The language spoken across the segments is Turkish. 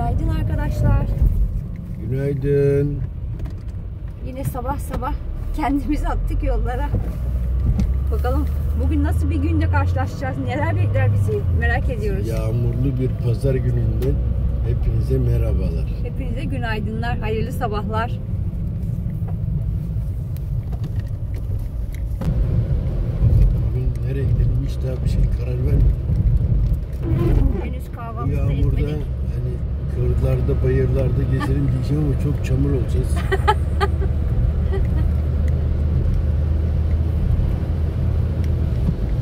Günaydın arkadaşlar. Günaydın. Yine sabah sabah kendimizi attık yollara. Bakalım bugün nasıl bir günde karşılaşacağız, neler bekler bizi merak ediyoruz. Yağmurlu bir pazar gününden hepinize merhabalar. Hepinize günaydınlar, hayırlı sabahlar. Bugün nereye gidelim hiç daha bir şey karar vermedim. Henüz Bu kahvaltı yağmurda etmedik. hani kırlarda, bayırlarda gezelim diyeceğim ama çok çamur olacağız.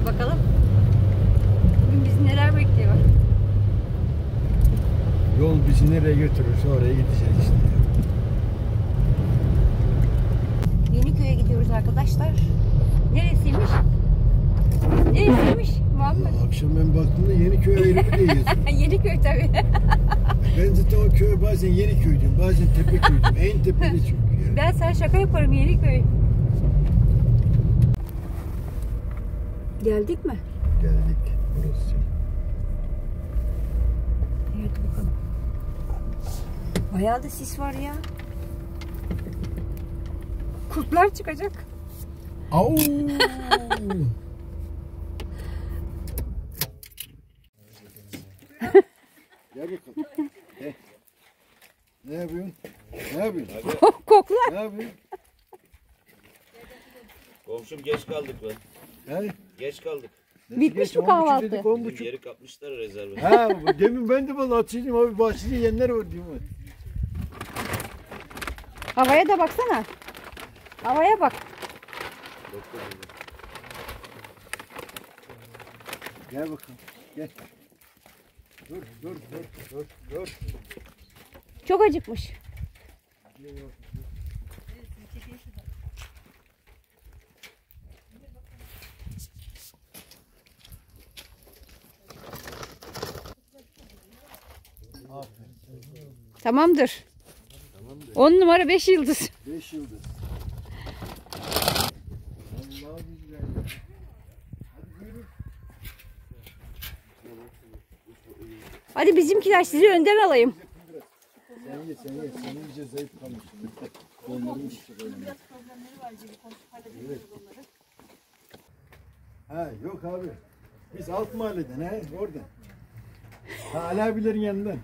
Bakalım bugün bizi neler bekliyor. Yol bizi nereye götürürse oraya gideceğiz işte. Yeniköy'e gidiyoruz arkadaşlar. Neresiymiş? Neresiymiş Muhammed? Akşam ben baktığımda Yeniköy ayrımı diye yazıyor. Yeniköy tabii. Ben zaten o köye bazen Yeniköy diyorum, bazen Tepeköy diyorum. En tepede çünkü. Yani. Ben sana şaka yaparım, Yeniköy. Geldik mi? Geldik burası. Evet bakalım. Bayağı da sis var ya. Kurtlar çıkacak. Au! Gel bakalım. Ne yapıyorsun? Ne yapıyorsun? Koklar. Ne yapıyorsun? Komşum geç kaldık be. He? Geç kaldık. Bitmiş mi kahvaltı? Dedik, 10.30. Yeri kapmışlar rezerve. Ha, demin ben de bana atışıydım abi, bahçede yenler var diyorum. Havaya da baksana. Havaya bak. Gel bakalım. Gel. Dur. Çok acıkmış. Tamamdır. 10 numara 5 yıldız. 5 yıldız. Vallahi güzel. Hadi buyurun. Hadi bizimkiler sizi önden alayım. Sen ye. Senin iyice zayıf kalmışsın. Kolların şişe böyle. Evet. Ha yok abi. Biz alt mahalleden oradan. Ha Ali abilerin yanından.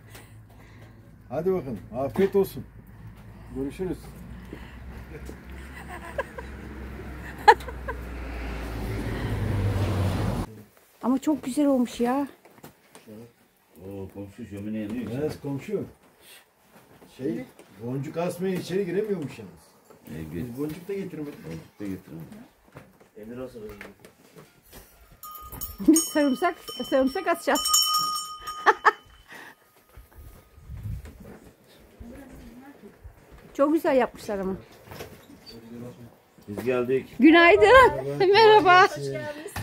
Hadi bakalım. Afiyet olsun. Görüşürüz. Ama çok güzel olmuş ya. Oo komşu şömine yanıyor. Evet komşu. Boncuk asmayın içeri giremiyormuş yalnız. Biz boncuk da getirmedik. Boncuk da getirin. Emir olsun. Biz sarımsak atacağız. Çok güzel yapmışlar ama. Biz geldik. Günaydın. Merhaba.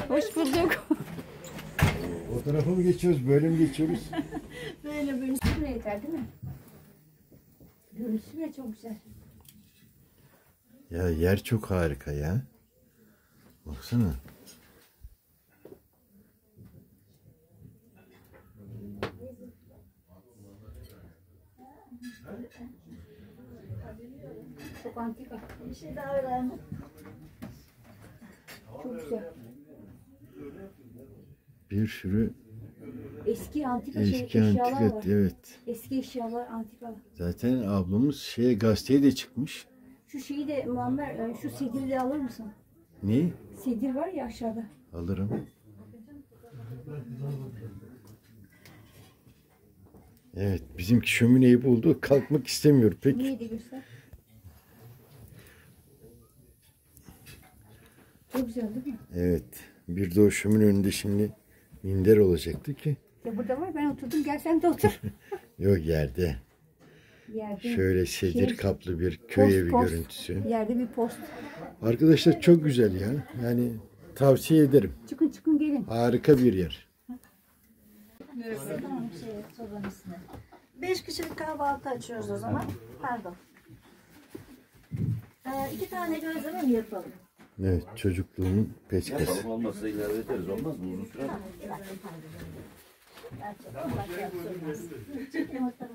Hoş bulduk. O tarafa mı geçiyoruz, böyle mi geçiyoruz? Böyle bile yeter değil mi? Görüntüsü bile çok güzel. Ya yer çok harika ya. Baksana. Çok antika. Bir şey daha öğrendim. Çok güzel. Bir sürü Eski antika eski eşyalar antika, var. evet. Eski eşyalar, antika. Zaten ablamız gazeteye de çıkmış. Şu şeyi de Muammer, şu sediri de alır mısın? Ne? Sedir var ya aşağıda. Alırım. Evet, bizimki şömineyi buldu. Kalkmak istemiyor pek. Neydi göster? Çok güzel değil mi? Evet. Bir de o şömine önünde şimdi minder olacaktı ki. Ya burada var, ben oturdum, gel sen de otur. Yok yerde. Yerde Şöyle sedir kaplı bir köy evi görüntüsü. Yerde bir post. Arkadaşlar çok güzel ya. Yani tavsiye ederim. Çıkın gelin. Harika bir yer. Tamam, sobanın üstüne. 5 kişilik kahvaltı açıyoruz o zaman. Pardon. 2 tane gözleme mi yapalım? Evet, çocukluğumun peçkesi. Tamam olmazsa ilave ederiz. Olmaz mı? Uzun sürer. Gerçekten bak yapsın. Çek yumurtaları.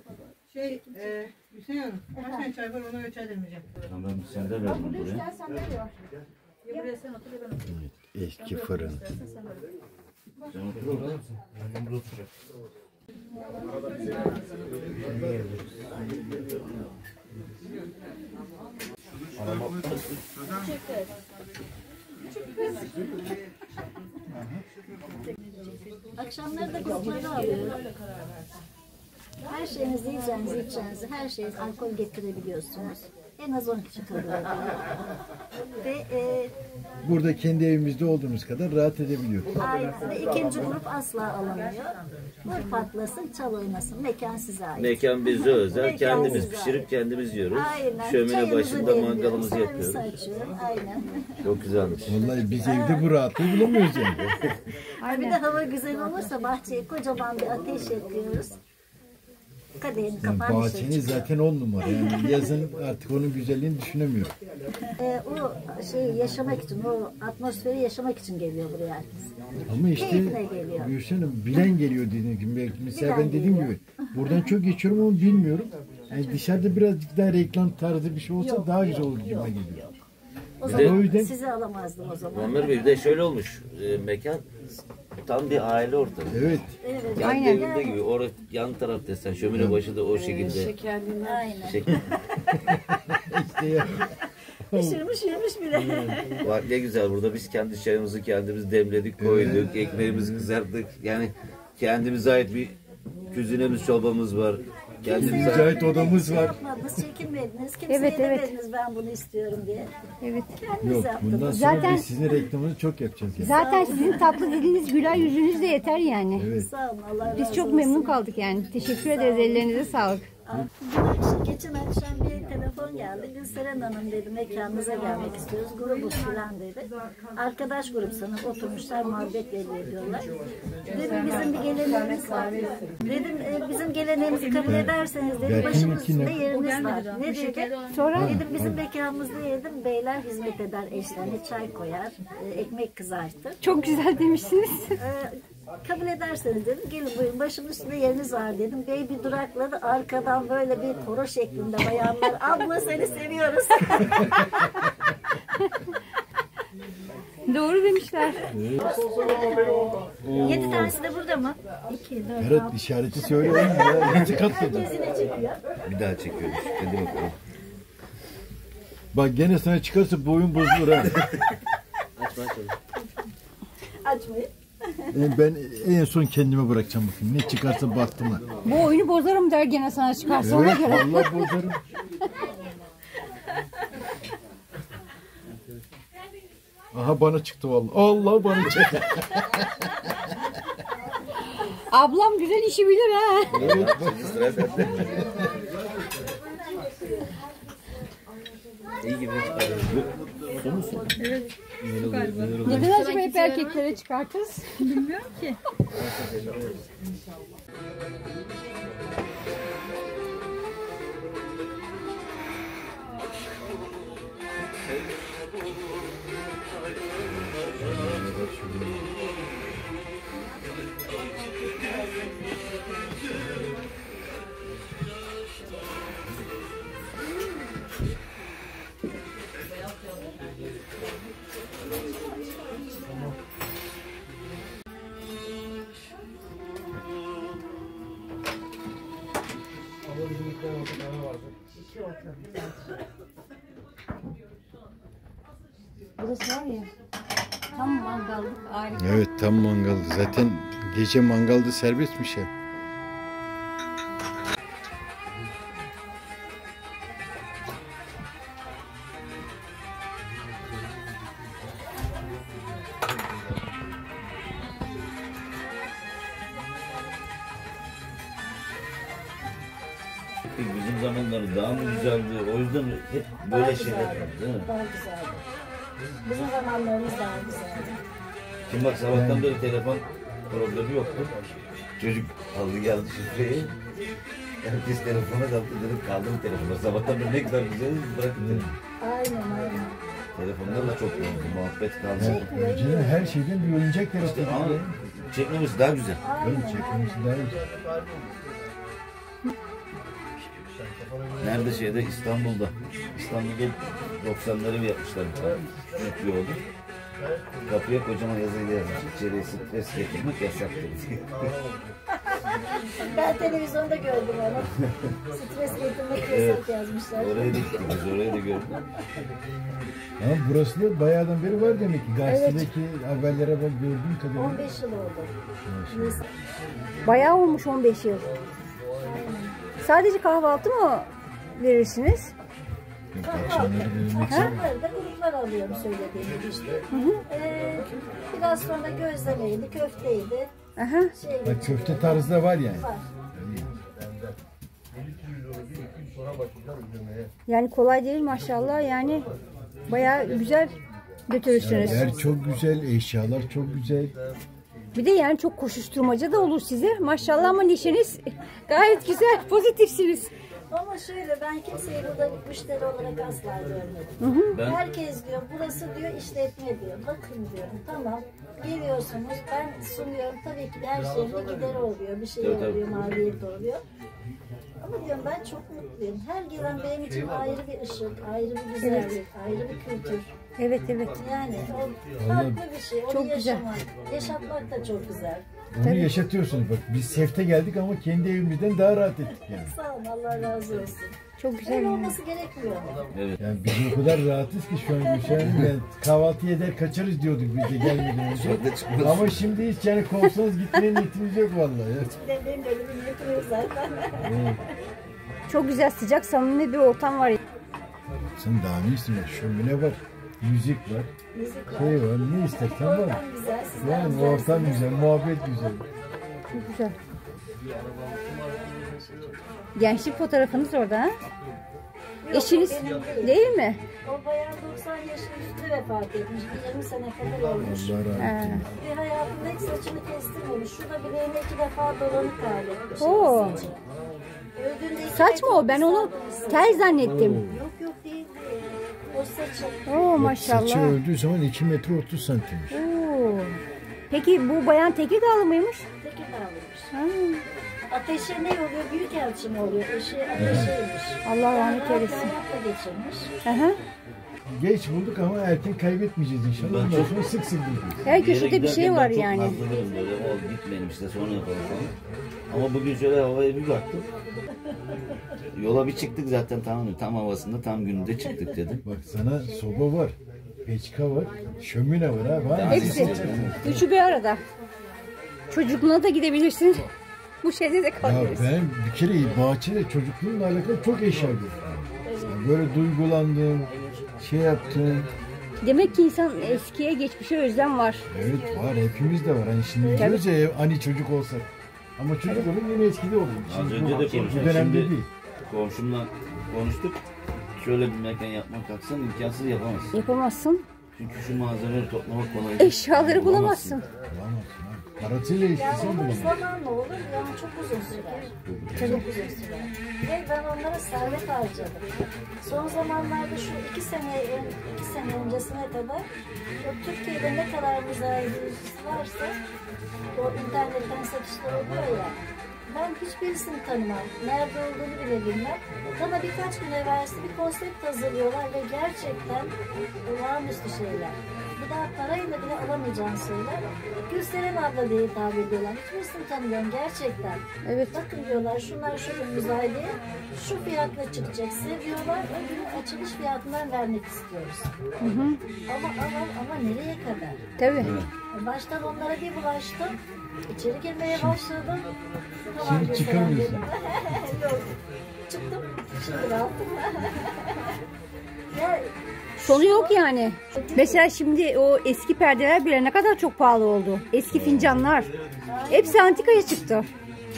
Hüseyin Hanım, kaç tane çay var ona ölçer demeyeceğim. Tamam ben sen de verdim buraya. Ya buraya sen otur ya ben otur. Eski fırın. Sen otur orada. Ben burada oturacağım. Akşamları da grupları alıyorum. Her şeyinizi yiyeceğinizi, içeceğinizi, her şeyi alkol getirebiliyorsunuz. En az 10 kişi kalıyor. Ve Burada kendi evimizde olduğumuz kadar rahat edebiliyoruz. aynen. Ve ikinci grup asla alamıyor. Vur patlasın, çal oynasın. Mekan size ait. Mekan bize özel. Mekan Kendimiz bize pişirip ait. kendimiz yiyoruz. Aynen. Şömine Çayımızı başında demliyorum, mangalımızı servisi yapıyoruz. açıyorum. Aynen. Çok güzelmiş. Vallahi biz evde bu rahatlığı bulamıyoruz yani. Bir de hava güzel olursa bahçeye kocaman bir ateş yakıyoruz. Kadehini Yani kapağını bahçeniz zaten 10 numara. Yani yazın artık onun güzelliğini düşünemiyorum. O şeyi yaşamak için, o atmosferi yaşamak için geliyor buraya herkes. Ama işte Keyifle geliyor. Gülşen Hanım bilen geliyor dediğim gibi. Mesela Bilen ben dediğim geliyor. gibi buradan çok geçiyorum ama bilmiyorum. Yani dışarıda birazcık daha reklam tarzı bir şey olsa Yok, daha güzel yok, olur gibi yok, geliyor. yok. O Bir zaman de- o yüzden- sizi alamazdım o zaman. Muammer Bey bir de şöyle olmuş. Mekan tam bir aile ortamı. Evet. Evet. Kendi evinde gibi. Orada yan taraf desen şömine başı da o şekilde. Aynen. Şekil. İşte ya. Pişirmiş yemiş bile. Bak ne güzel burada biz kendi çayımızı kendimiz demledik, koyduk, ekmeğimizi kızarttık. Yani kendimize ait bir küzinemiz, çorbamız var. Kendimize Kendimize ait ait odamız var. Yapmadınız, çekinmediniz. Kimseye Evet, evet. demediniz ben bunu istiyorum diye. Evet. Kendiniz Yok yaptınız. bundan sonra Zaten- biz sizin reklamınızı çok yapacağız. Yani. Zaten sizin tatlı diliniz, güler yüzünüz de yeter yani. Evet. Sağ olun, Allah razı Biz olsun. çok memnun kaldık yani. Teşekkür ederiz. Ellerinize sağlık. Geçen akşam bir telefon geldi. Gülseren Hanım dedi mekanınıza gelmek istiyoruz. Grubuz falan dedi. Arkadaş grup sanırım oturmuşlar muhabbet ediyorlar. Dedim bizim bir geleneğimiz var. Dedim bizim geleneğimizi kabul ederseniz dedim Belki başımın mümkün üstünde yeriniz var. Ne dedi? Sonra Dedim bizim mekanımızda yedim beyler hizmet eder eşlerine çay koyar, ekmek kızartır. çok güzel demişsiniz. Kabul ederseniz dedim gelin buyurun başımın üstünde yeriniz var dedim. Bey bir durakladı arkadan böyle bir koro şeklinde bayanlar abla seni seviyoruz. Doğru demişler. 7 tanesi de burada mı? 2, 4, Berat işareti söyle oğlum ya. Nasıl katladın? Gözüne çekiyor. bir daha çekiyoruz. Hadi bakalım. Bak gene sana çıkarsa boyun bozulur ha. Açma açalım. Açmayın. Ben en son kendime bırakacağım bakayım. Ne çıkarsa baktıma. Bu oyunu bozarım der gene sana çıkarsa ona Evet göre. vallahi bozarım. Aha bana çıktı vallahi. Allah bana çıktı. Ablam güzel işi bilir ha. Evet, şimdi sıra sende. İyi gibi çıkarıyoruz. Bu son musun? Neden acaba hep erkeklere çıkartırız? Burası var ya. Tam mangallık harika. Evet tam mangaldı. Zaten gece mangalda serbestmiş ya. Bizim zamanları daha mı güzeldi? O yüzden hep böyle şeyler var değil mi? Daha güzeldi. Bizim zamanlarımız daha güzeldi. Şimdi bak sabahtan beri telefon problemi yoktu. Çocuk aldı geldi şifreyi. Herkes telefona kalktı dedim kaldım telefona. Sabahtan beri ne kadar güzel bırakın telefonu. Aynen. Telefonlar da çok yoğundu. Muhabbet kaldı. Canım her şeyden bir oyuncak yaratıyor. Ama çekmemiz daha güzel. Öyle çekmemiz daha iyi. Nerede şeyde İstanbul'da. İstanbul'da 90'ları yapmışlar bir tane. Küçük bir oldu. Kapıya kocaman yazıyla yazmış. İçeriye stres getirmek yasak dedi. Ben televizyonda gördüm onu. Stres getirmek yasak yazmışlar. Oraya da gittik biz, orayı da gördük. Ama burası da bayağıdan beri var demek ki. Gazetedeki haberlere bak gördüğüm kadarıyla. 15 yıl oldu. Bayağı olmuş 15 yıl. Sadece kahvaltı mı verirsiniz? Akşamları da gruplar alıyorum söylediğim gibi işte. Biraz sonra gözlemeydi, köfteydi. Aha. Bak köfte tarzı da var yani. Var. Yani kolay değil maşallah, yani bayağı güzel götürürsünüz. Yer çok güzel, eşyalar çok güzel. Bir de yani çok koşuşturmaca da olur size. Maşallah, ama neşeniz gayet güzel, pozitifsiniz. Ama şöyle, ben kimseyi burada müşteri olarak asla görmedim. Ben Herkes diyor, burası diyor işletme diyor. Bakın diyorum, tamam geliyorsunuz, ben sunuyorum. Tabii ki de her şeyin bir gideri oluyor, bir şey Tabii, oluyor, maliyet oluyor. Ama diyorum ben çok mutluyum. Her gelen benim için ayrı bir ışık, ayrı bir güzellik, ayrı bir kültür. Evet, evet. Yani o farklı bir şey, onu Çok güzel. yaşamak, yaşatmak da çok güzel. Onu yaşatıyorsunuz bak. Biz sefte geldik ama kendi evimizden daha rahat ettik yani. Sağ olun, Allah razı olsun. Çok güzel. Öyle Yani. olması gerekmiyor mu? Yani biz o kadar rahatız ki şu an yani kahvaltı eder kaçarız diyorduk biz de gelmeden önce. şurada çıkmıyoruz. Ama şimdi hiç yani kovsanız gitmeye niyetimiz yok vallahi. Ya. Benim böyle bir niyetim yok zaten. Evet. Çok güzel, sıcak, samimi bir ortam var. Sen daha ne istiyorsun? Şömine var, müzik var, Müzik var. şey var, ne istersen var. Ortam güzel, sizler Yani güzelsiniz. ortam güzel, muhabbet güzel. Çok güzel. Gençlik fotoğrafınız orada ha? Yok, Eşiniz benim değil. değil mi? O bayan 90 yaşın üstü vefat etmiş. 20 sene kadar olmuş. Allah razı olsun. Bir hayatında hiç saçını kestirmemiş. Şurada bileğine 2 defa dolanık halletmiş. Oo. Saçı. Öldüğünde iki Saç mı o? Ben onu tel zannettim. Yok yok değil. O saçı. Oo, Saçı maşallah. öldüğü zaman 2 metre 30 santimmiş. Oo. Peki bu bayan Tekirdağlı mıymış? Tekirdağlıymış. Ha. Ateşe ne oluyor? Büyükelçi mi oluyor? Eşi ateşeymiş. Allah rahmet eylesin. Hayatla geçirmiş. Aha. Geç bulduk ama erken kaybetmeyeceğiz inşallah. Ondan sonra sık sık bulacağız. Her Bir yere köşede bir giderken şey ben var çok yani. nazlanırım böyle. O gitmeyelim işte, sonra yapalım falan. Ama bugün şöyle havaya bir baktım. Yola bir çıktık zaten, tam havasında, tam gününde çıktık dedim. Bak sana soba var, peçka var, şömine var ha. Var mı? Hepsi. Üçü bir arada. Çocukluğuna da gidebilirsin. Bu şeyde de Ya kalabilirsin. ben bir kere bahçede çocukluğumla alakalı çok eşya gördüm. Yani böyle duygulandım, şey yaptım. Demek ki insan eskiye, geçmişe özlem var. Evet var, hepimiz de var. Hani şimdi diyoruz ya hani çocuk olsak. Ama çocuk olun yine eskide olayım. Az Şimdi önce de bu konuştuk. dönemde Şimdi değil. komşumla konuştuk. Şöyle bir mekan yapmak kalksan imkansız yapamazsın. Yapamazsın. Çünkü şu malzemeleri toplamak kolay değil. Eşyaları bulamazsın. Bulamazsın ha. Parasıyla Ya istesen olur bulamazsın. zamanla olur yani çok uzun sürer. Çok uzun sürer. Ve ben onlara servet harcadım. Son zamanlarda şu 2 sene öncesine kadar o Türkiye'de ne kadar müzayedecisi varsa o internetten satışlar oluyor ya. Ben hiçbirisini tanımam. Nerede olduğunu bile bilmem. Bana birkaç gün evvelsi bir konsept hazırlıyorlar ve gerçekten olağanüstü şeyler. Bir daha parayla bile alamayacağın şeyler. Gülseren abla diye hitap ediyorlar. Hiçbirisini tanımıyorum gerçekten. Evet. Bakın diyorlar şunlar şöyle müzayedeye şu fiyatla çıkacak. Size diyorlar o günün açılış fiyatından vermek istiyoruz. Ama nereye kadar? Tabii. Baştan onlara bir bulaştım. İçeri girmeye başladım. Şimdi Gülseren çıkamıyorsun. dedim. Yok. Çıktım. Şimdi rahatım. Ya, Sonu yok yani. Mesela şimdi o eski perdeler bile ne kadar çok pahalı oldu. Eski fincanlar. Hepsi antikaya çıktı.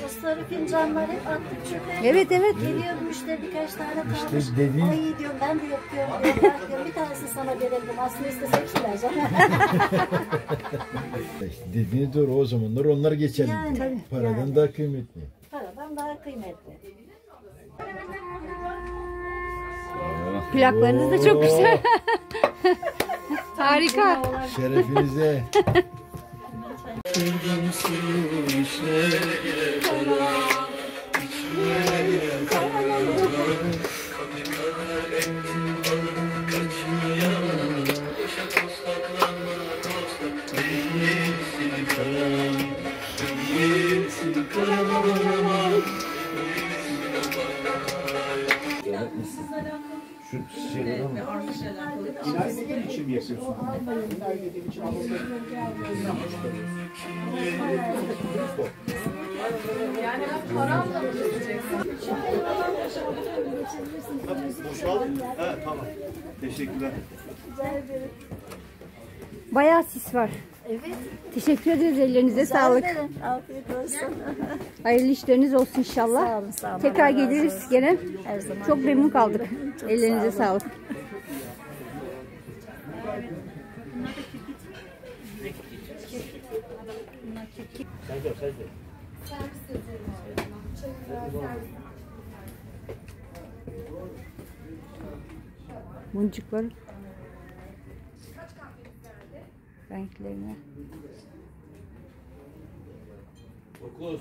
o sarı fincanları hep attık çöpe. Evet, evet. Geliyor müşteri birkaç tane kalmış. İşte dediğin- Ay diyorum ben de yapıyorum. Bak diyorum, bir tanesini sana verebilirim. Aslında istese hepsini vereceğim. İşte dediğiniz doğru, o zamanlar onlar geçerli. Yani, tabii. Paradan Yani. daha kıymetli. Paradan daha kıymetli. Plaklarınız da çok güzel. Harika. Şerefinize. Şu şeyleri ama. İlahi dediğin için mi yapıyorsun? İlahi dediğin için aslında Ha, tamam. Teşekkürler. Bayağı sis var. Evet. Teşekkür ederiz. Ellerinize sağlık. Afiyet olsun. Hayırlı işleriniz olsun inşallah. Sağ olun, sağ olun. Tekrar Allah razı geliriz olsun. gene. Her zaman Çok memnun kaldık. Çok Ellerinize sağ olun. sağlık. Boncukları renklerine. 9.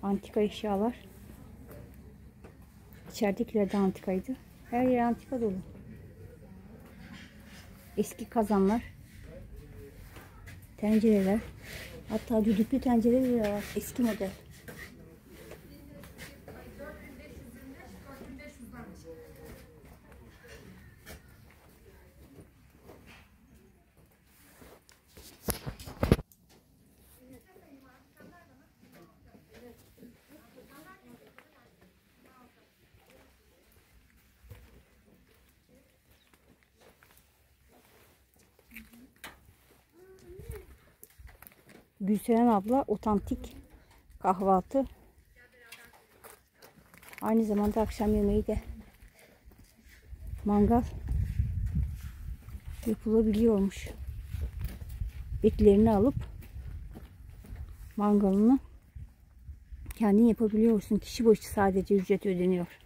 Antika eşyalar. İçeridekiler de antikaydı. Her yer antika dolu. Eski kazanlar. Tencereler. Hatta düdüklü tencereler var. Eski model. Gülseren abla otantik kahvaltı. Aynı zamanda akşam yemeği de mangal yapılabiliyormuş. Etlerini alıp mangalını kendin yapabiliyorsun. Kişi başı sadece ücret ödeniyor.